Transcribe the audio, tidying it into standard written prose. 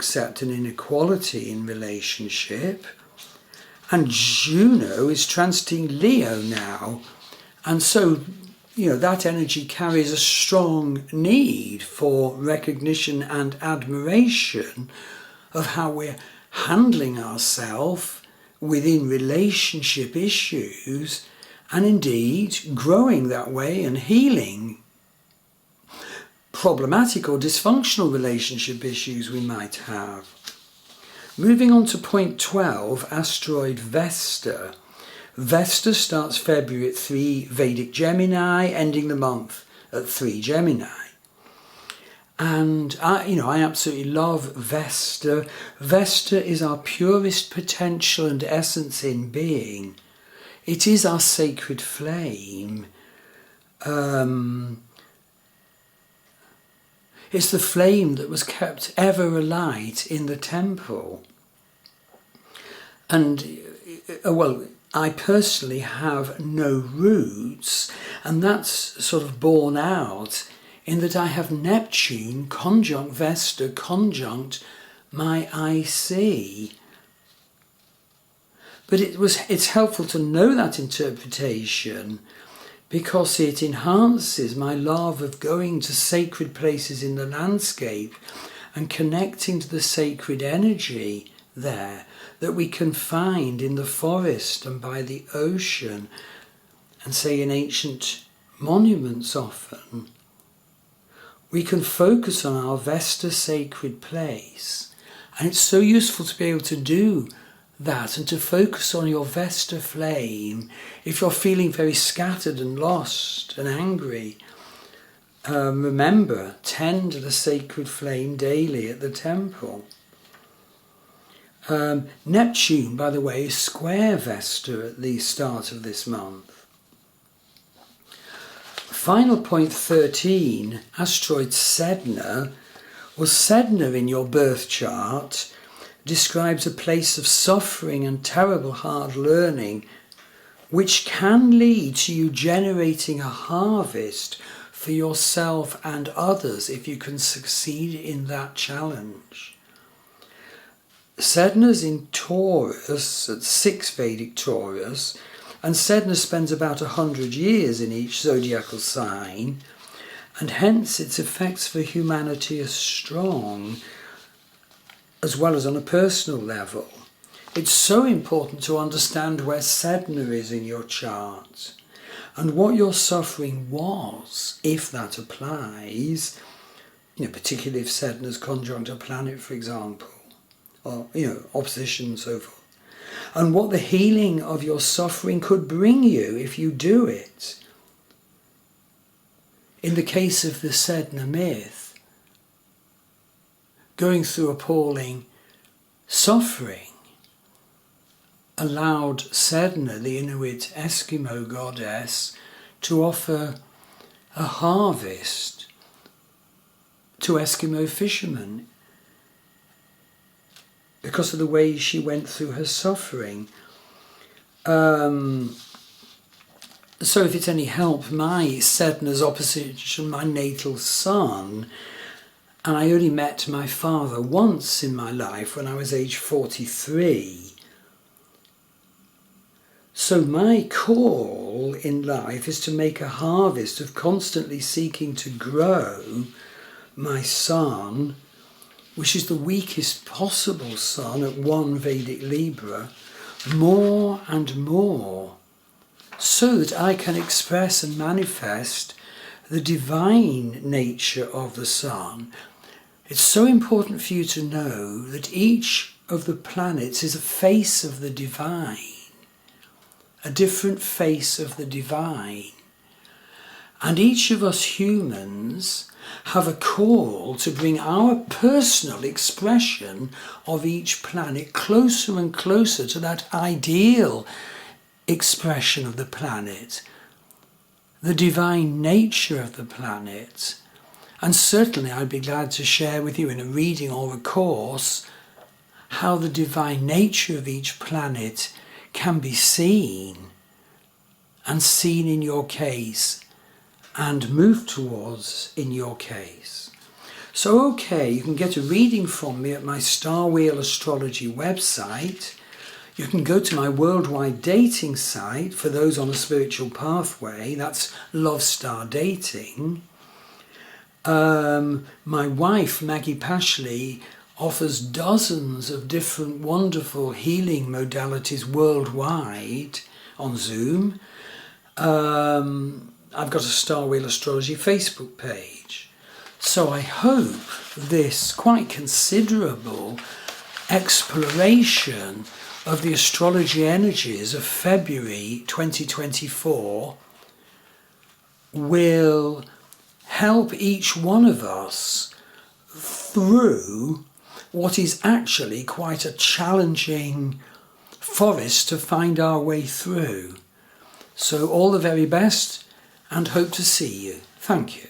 accept an inequality in relationship. And Juno is transiting Leo now. And so, that energy carries a strong need for recognition and admiration of how we're handling ourselves within relationship issues, and indeed growing that way and healing problematic or dysfunctional relationship issues we might have. Moving on to point 12, asteroid Vesta. Vesta starts February at 3 Vedic Gemini, ending the month at 3 Gemini. And I absolutely love Vesta. Vesta is our purest potential and essence in being. It is our sacred flame. It's the flame that was kept ever alight in the temple. And, I personally have no roots, and that's sort of borne out in that I have Neptune conjunct Vesta conjunct my IC. But it's helpful to know that interpretation because it enhances my love of going to sacred places in the landscape and connecting to the sacred energy there that we can find in the forest and by the ocean and say in ancient monuments often. We can focus on our Vesta sacred place, and it's so useful to be able to do that and to focus on your Vesta flame if you're feeling very scattered and lost and angry. Remember, tend the sacred flame daily at the temple. Neptune, by the way, is square Vesta at the start of this month. Final point 13, asteroid Sedna. Well, Sedna in your birth chart describes a place of suffering and terrible hard learning, which can lead to you generating a harvest for yourself and others if you can succeed in that challenge. Sedna's in Taurus, at 6 Vedic Taurus, and Sedna spends about 100 years in each zodiacal sign, and hence its effects for humanity are strong, as well as on a personal level. It's so important to understand where Sedna is in your chart, and what your suffering was, if that applies, particularly if Sedna's conjunct a planet, for example, or, opposition and so forth. And what the healing of your suffering could bring you if you do it. In the case of the Sedna myth, going through appalling suffering allowed Sedna, the Inuit Eskimo goddess, to offer a harvest to Eskimo fishermen because of the way she went through her suffering. So if it's any help, my Sedna's opposition, my natal sun, and I only met my father once in my life when I was age 43. So my call in life is to make a harvest of constantly seeking to grow my sun, which is the weakest possible sun at 1 Vedic Libra, more and more, so that I can express and manifest the divine nature of the sun. It's so important for you to know that each of the planets is a face of the divine, a different face of the divine. And each of us humans have a call to bring our personal expression of each planet closer and closer to that ideal expression of the planet, the divine nature of the planet. And certainly I'd be glad to share with you in a reading or a course how the divine nature of each planet can be seen, and seen in your case, and move towards in your case. So okay, you can get a reading from me at my Star Wheel Astrology website. You can go to my worldwide dating site for those on a spiritual pathway. That's Love Star Dating. My wife, Maggie Pashley, offers dozens of different wonderful healing modalities worldwide on Zoom. I've got a Star Wheel Astrology Facebook page. So I hope this quite considerable exploration of the astrology energies of February 2024 will help each one of us through what is actually quite a challenging forest to find our way through. So all the very best, and hope to see you. Thank you.